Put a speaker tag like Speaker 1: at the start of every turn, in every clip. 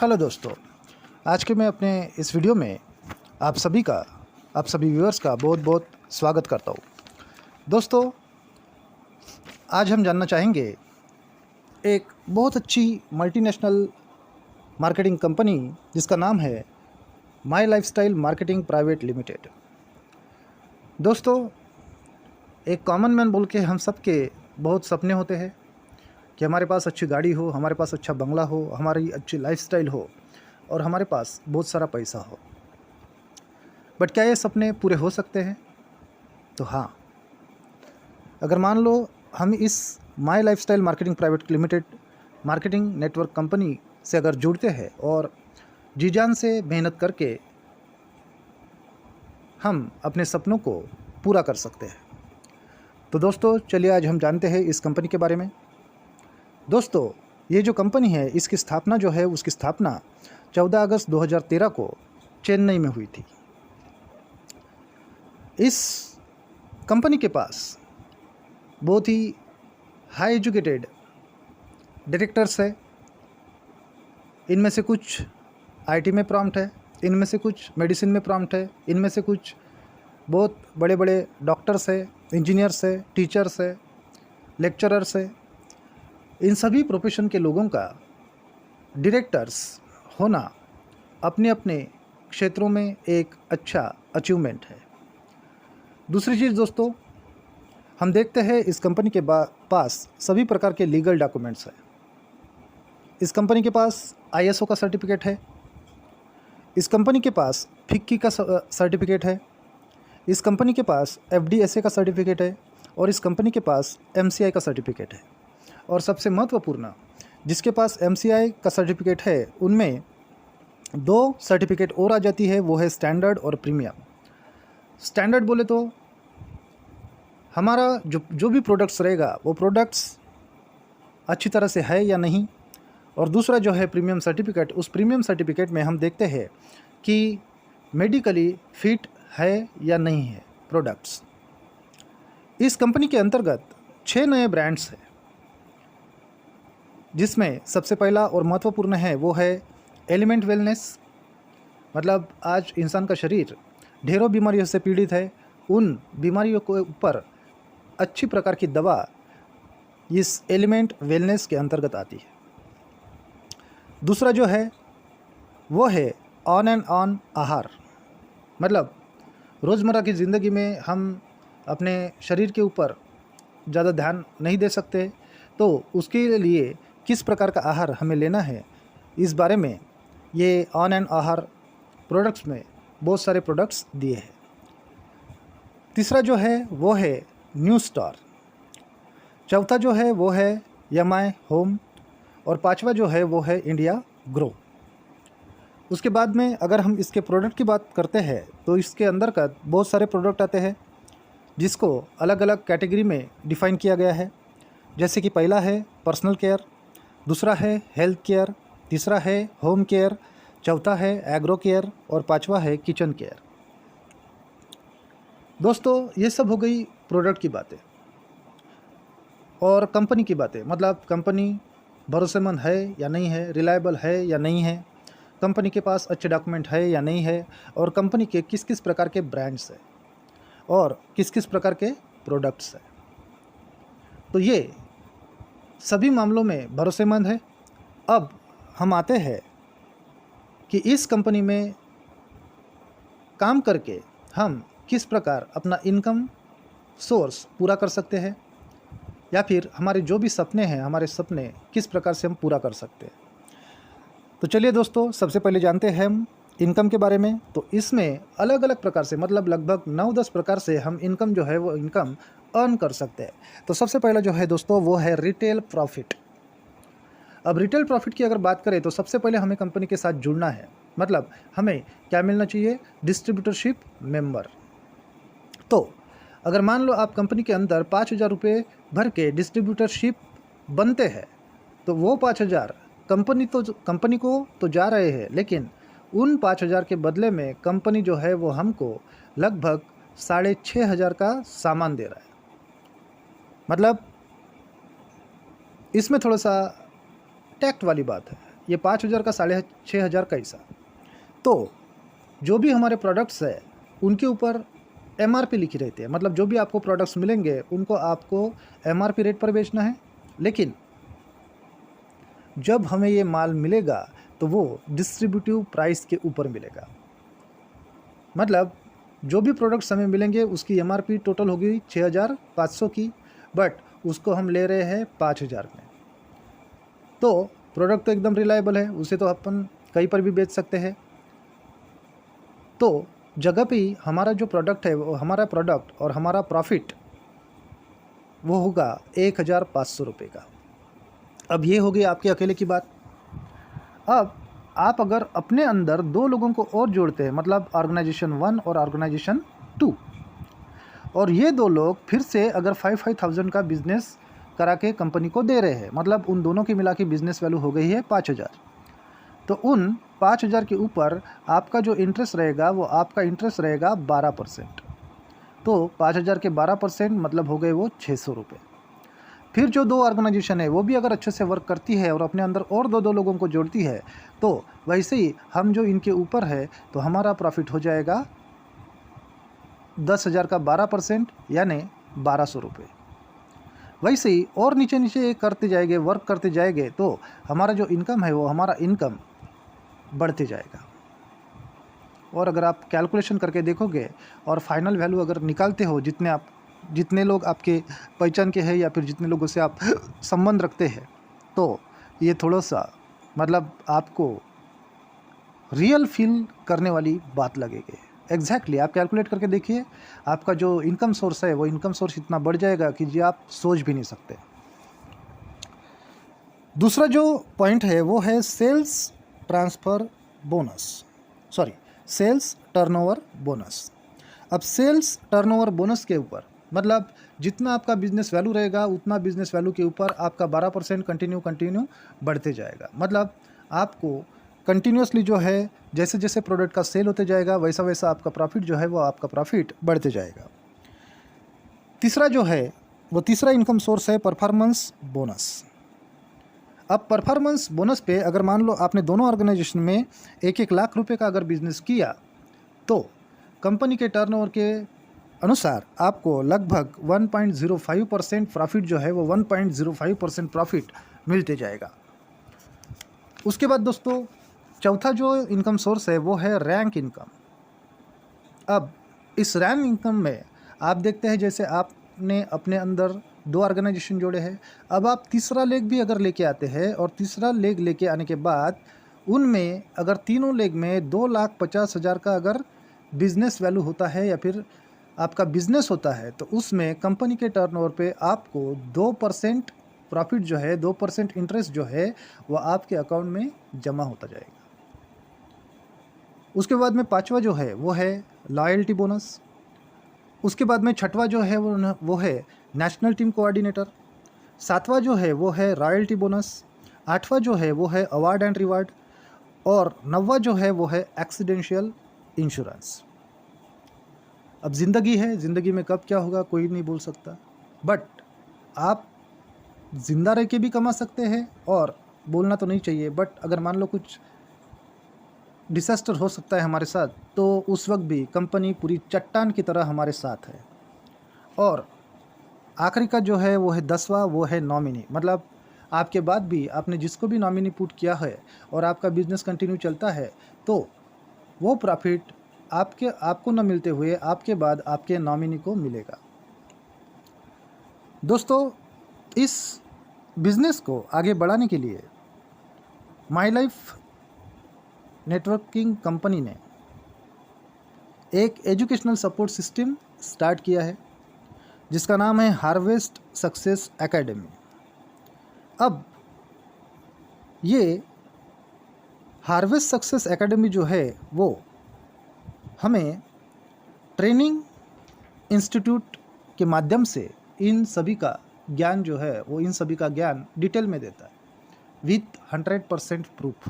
Speaker 1: Hello दोस्तों, आज के मैं अपने इस वीडियो में आप सभी व्यूअर्स का बहुत बहुत स्वागत करता हूँ। दोस्तों, आज हम जानना चाहेंगे एक बहुत अच्छी मल्टीनेशनल मार्केटिंग कंपनी जिसका नाम है माई लाइफस्टाइल मार्केटिंग प्राइवेट लिमिटेड। दोस्तों, एक कॉमन मैन बोल के हम सब के बहुत सपने होते हैं कि हमारे पास अच्छी गाड़ी हो, हमारे पास अच्छा बंगला हो, हमारी अच्छी लाइफस्टाइल हो और हमारे पास बहुत सारा पैसा हो। बट क्या ये सपने पूरे हो सकते हैं? तो हाँ, अगर मान लो हम इस my lifestyle marketing private limited marketing network company से अगर जुड़ते हैं और जी जान से मेहनत करके हम अपने सपनों को पूरा कर सकते हैं। तो दोस्तों, चलिए आज हम जानते हैं इस कंपनी के बारे में। दोस्तों, ये जो कंपनी है इसकी स्थापना जो है उसकी स्थापना 14 अगस्त 2013 को चेन्नई में हुई थी। इस कंपनी के पास बहुत ही हाई एजुकेटेड डायरेक्टर्स है। इनमें से कुछ आईटी में प्रॉम्प्ट है, इनमें से कुछ मेडिसिन में प्रॉम्प्ट है, इनमें से कुछ बहुत बड़े बड़े डॉक्टर्स है, इंजीनियर्स है, टीचर्स है, लेक्चरर्स है। इन सभी प्रोफेशन के लोगों का डायरेक्टर्स होना अपने अपने क्षेत्रों में एक अच्छा अचीवमेंट है। दूसरी चीज़ दोस्तों, हम देखते हैं इस कंपनी के पास सभी प्रकार के लीगल डॉक्यूमेंट्स हैं। इस कंपनी के पास आईएसओ का सर्टिफिकेट है, इस कंपनी के पास फिक्की का सर्टिफिकेट है, इस कंपनी के पास एफडीएसए का सर्टिफिकेट है और इस कंपनी के पास एमसीआई का सर्टिफिकेट है। और सबसे महत्वपूर्ण, जिसके पास एमसीआई का सर्टिफिकेट है उनमें दो सर्टिफिकेट और आ जाती है, वो है स्टैंडर्ड और प्रीमियम। स्टैंडर्ड बोले तो हमारा जो भी प्रोडक्ट्स रहेगा वो प्रोडक्ट्स अच्छी तरह से है या नहीं, और दूसरा जो है प्रीमियम सर्टिफिकेट, उस प्रीमियम सर्टिफिकेट में हम देखते हैं कि मेडिकली फिट है या नहीं है प्रोडक्ट्स। इस कंपनी के अंतर्गत 6 नए ब्रांड्स हैं, जिसमें सबसे पहला और महत्वपूर्ण है वो है एलिमेंट वेलनेस। मतलब आज इंसान का शरीर ढेरों बीमारियों से पीड़ित है, उन बीमारियों के ऊपर अच्छी प्रकार की दवा इस एलिमेंट वेलनेस के अंतर्गत आती है। दूसरा जो है वो है ऑन एंड ऑन आहार। मतलब रोज़मर्रा की ज़िंदगी में हम अपने शरीर के ऊपर ज़्यादा ध्यान नहीं दे सकते, तो उसके लिए किस प्रकार का आहार हमें लेना है, इस बारे में ये ऑन एंड आहार प्रोडक्ट्स में बहुत सारे प्रोडक्ट्स दिए हैं। तीसरा जो है वो है न्यू स्टार। चौथा जो है वो है यमाई होम और पांचवा जो है वो है इंडिया ग्रो। उसके बाद में अगर हम इसके प्रोडक्ट की बात करते हैं तो इसके अंदर का बहुत सारे प्रोडक्ट आते हैं, जिसको अलग अलग कैटेगरी में डिफ़ाइन किया गया है। जैसे कि पहला है पर्सनल केयर, दूसरा है हेल्थ केयर, तीसरा है होम केयर, चौथा है एग्रो केयर और पांचवा है किचन केयर। दोस्तों, ये सब हो गई प्रोडक्ट की बातें और कंपनी की बातें। मतलब कंपनी भरोसेमंद है या नहीं है, रिलायबल है या नहीं है, कंपनी के पास अच्छे डॉक्यूमेंट है या नहीं है, और कंपनी के किस किस प्रकार के ब्रांड्स हैं और किस किस प्रकार के प्रोडक्ट्स हैं। तो ये सभी मामलों में भरोसेमंद है। अब हम आते हैं कि इस कंपनी में काम करके हम किस प्रकार अपना इनकम सोर्स पूरा कर सकते हैं, या फिर हमारे जो भी सपने हैं, हमारे सपने किस प्रकार से हम पूरा कर सकते हैं। तो चलिए दोस्तों, सबसे पहले जानते हैं हम इनकम के बारे में। तो इसमें अलग अलग प्रकार से, मतलब लगभग 9-10 प्रकार से हम इनकम जो है वो इनकम अर्न कर सकते हैं। तो सबसे पहला जो है दोस्तों वो है रिटेल प्रॉफिट। अब रिटेल प्रॉफिट की अगर बात करें तो सबसे पहले हमें कंपनी के साथ जुड़ना है। मतलब हमें क्या मिलना चाहिए? Distributorship member. तो अगर मान लो आप कंपनी के अंदर 5,000 रुपये भर के डिस्ट्रीब्यूटरशिप बनते हैं, तो वो 5,000 कंपनी को तो जा रहे हैं, लेकिन उन 5,000 के बदले में कंपनी जो है वो हमको लगभग 6,500 का सामान दे रहा है। मतलब इसमें थोड़ा सा टैक्ट वाली बात है। ये 5,000 का 6,500 का हिस्सा। तो जो भी हमारे प्रोडक्ट्स है उनके ऊपर MRP लिखी रहती है, मतलब जो भी आपको प्रोडक्ट्स मिलेंगे उनको आपको MRP रेट पर बेचना है। लेकिन जब हमें ये माल मिलेगा तो वो डिस्ट्रीब्यूटिव प्राइस के ऊपर मिलेगा, मतलब जो भी प्रोडक्ट्स हमें मिलेंगे उसकी MRP टोटल होगी 6,500 की, बट उसको हम ले रहे हैं 5,000 में। तो प्रोडक्ट तो एकदम रिलायबल है, उसे तो अपन कहीं पर भी बेच सकते हैं। तो जगह पे ही हमारा जो प्रोडक्ट है वो हमारा प्रोडक्ट और हमारा प्रॉफिट वो होगा 1,500 रुपये का। अब ये हो गई आपके अकेले की बात। अब आप अगर अपने अंदर 2 लोगों को और जोड़ते हैं, मतलब ऑर्गेनाइजेशन 1 और ऑर्गेनाइजेशन 2, और ये 2 लोग फिर से अगर 5,000 का बिजनेस करा के कंपनी को दे रहे हैं, मतलब उन दोनों की मिला के बिजनेस वैल्यू हो गई है 5,000। तो उन 5,000 के ऊपर आपका जो इंटरेस्ट रहेगा वो आपका इंटरेस्ट रहेगा 12%। तो 5,000 के 12% मतलब हो गए वो 600 रुपये। फिर जो 2 ऑर्गेनाइजेशन है वो भी अगर अच्छे से वर्क करती है और अपने अंदर और 2 लोगों को जोड़ती है, तो वैसे ही हम जो इनके ऊपर है तो हमारा प्रॉफिट हो जाएगा 10,000 का 12% यानी 1,200 रुपये। वैसे ही और नीचे नीचे करते जाएंगे, वर्क करते जाएंगे, तो हमारा जो इनकम है वो हमारा इनकम बढ़ते जाएगा। और अगर आप कैलकुलेशन करके देखोगे और फाइनल वैल्यू अगर निकालते हो, जितने लोग आपके पहचान के हैं या फिर जितने लोगों से आप संबंध रखते हैं, तो ये थोड़ा सा मतलब आपको रियल फील करने वाली बात लगेगी। एग्जैक्टली आप कैलकुलेट करके देखिए, आपका जो इनकम सोर्स है वो इनकम सोर्स इतना बढ़ जाएगा कि जी आप सोच भी नहीं सकते। दूसरा जो पॉइंट है वो है सेल्स टर्नओवर बोनस। अब सेल्स टर्नओवर बोनस के ऊपर मतलब जितना आपका बिजनेस वैल्यू रहेगा उतना बिजनेस वैल्यू के ऊपर आपका 12% कंटिन्यू बढ़ते जाएगा। मतलब आपको कंटिन्यूसली जो है जैसे जैसे प्रोडक्ट का सेल होते जाएगा वैसा वैसा आपका प्रॉफिट जो है वो आपका प्रॉफिट बढ़ते जाएगा। तीसरा जो है वो तीसरा इनकम सोर्स है परफॉर्मेंस बोनस। अब परफॉर्मेंस बोनस पे अगर मान लो आपने दोनों ऑर्गेनाइजेशन में 1-1 लाख रुपए का अगर बिजनेस किया, तो कंपनी के टर्नओवर के अनुसार आपको लगभग 1.05% प्रॉफिट जो है वो 1.05% प्रॉफिट मिलते जाएगा। उसके बाद दोस्तों चौथा जो इनकम सोर्स है वो है रैंक इनकम। अब इस रैंक इनकम में आप देखते हैं जैसे आपने अपने अंदर 2 ऑर्गेनाइजेशन जोड़े हैं, अब आप तीसरा लेग भी अगर लेके आते हैं और तीसरा लेग लेके आने के बाद उनमें अगर तीनों लेग में 2,50,000 का अगर बिजनेस वैल्यू होता है या फिर आपका बिजनेस होता है, तो उसमें कंपनी के टर्नओवर पे आपको 2% प्रॉफिट जो है 2% इंटरेस्ट जो है वो आपके अकाउंट में जमा होता जाएगा। उसके बाद में पांचवा जो है वो है लॉयल्टी बोनस। उसके बाद में छठवा जो है वो है नेशनल टीम कोऑर्डिनेटर। सातवां जो है वो है रॉयल्टी बोनस। आठवां जो है वो है अवार्ड एंड रिवार्ड। और नौवां जो है वो है एक्सीडेंशियल इंश्योरेंस। अब ज़िंदगी है, ज़िंदगी में कब क्या होगा कोई नहीं बोल सकता, बट आप ज़िंदा रह के भी कमा सकते हैं और बोलना तो नहीं चाहिए, बट अगर मान लो कुछ डिसास्टर हो सकता है हमारे साथ, तो उस वक्त भी कंपनी पूरी चट्टान की तरह हमारे साथ है। और आखिरी का जो है वो है 10वां, वो है नॉमिनी। मतलब आपके बाद भी आपने जिसको भी नॉमिनी पुट किया है और आपका बिजनेस कंटिन्यू चलता है, तो वो प्रॉफिट आपको न मिलते हुए आपके बाद आपके नॉमिनी को मिलेगा। दोस्तों इस बिज़नेस को आगे बढ़ाने के लिए माई लाइफ नेटवर्किंग कंपनी ने एक एजुकेशनल सपोर्ट सिस्टम स्टार्ट किया है जिसका नाम है हार्वेस्ट सक्सेस एकेडमी। अब ये हार्वेस्ट सक्सेस एकेडमी जो है वो हमें ट्रेनिंग इंस्टीट्यूट के माध्यम से इन सभी का ज्ञान जो है वो इन सभी का ज्ञान डिटेल में देता है विथ 100% प्रूफ।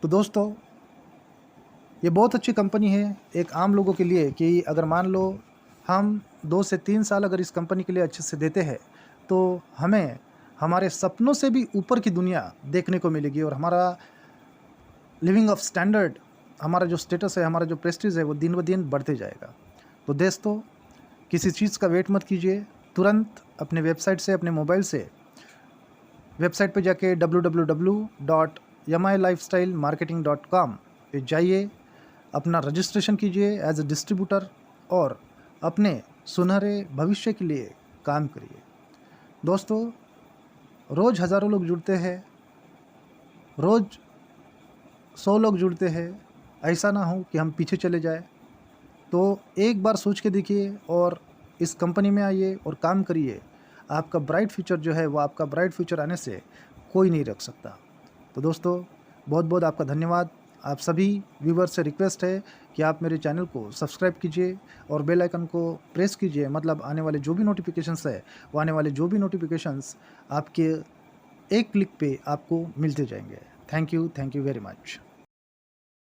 Speaker 1: तो दोस्तों ये बहुत अच्छी कंपनी है एक आम लोगों के लिए कि अगर मान लो हम 2 से 3 साल अगर इस कंपनी के लिए अच्छे से देते हैं तो हमें हमारे सपनों से भी ऊपर की दुनिया देखने को मिलेगी और हमारा लिविंग ऑफ स्टैंडर्ड, हमारा जो स्टेटस है, हमारा जो प्रेस्टीज है वो दिन ब दिन बढ़ते जाएगा। तो दोस्तों, किसी चीज़ का वेट मत कीजिए, तुरंत अपने वेबसाइट से, अपने मोबाइल से वेबसाइट पे जाके www.yamilifestylemarketing.com पे जाइए, अपना रजिस्ट्रेशन कीजिए एज ए डिस्ट्रीब्यूटर और अपने सुनहरे भविष्य के लिए काम करिए। दोस्तों, रोज़ हज़ारों लोग जुड़ते हैं, रोज़ 100 लोग जुड़ते हैं, ऐसा ना हो कि हम पीछे चले जाए। तो एक बार सोच के देखिए और इस कंपनी में आइए और काम करिए। आपका ब्राइट फ्यूचर जो है वो आपका ब्राइट फ्यूचर आने से कोई नहीं रोक सकता। तो दोस्तों, बहुत बहुत आपका धन्यवाद। आप सभी व्यूवर से रिक्वेस्ट है कि आप मेरे चैनल को सब्सक्राइब कीजिए और बेल आइकन को प्रेस कीजिए, मतलब आने वाले जो भी नोटिफिकेशंस है वो आने वाले जो भी नोटिफिकेशंस आपके एक क्लिक पे आपको मिलते जाएंगे। Thank you very much.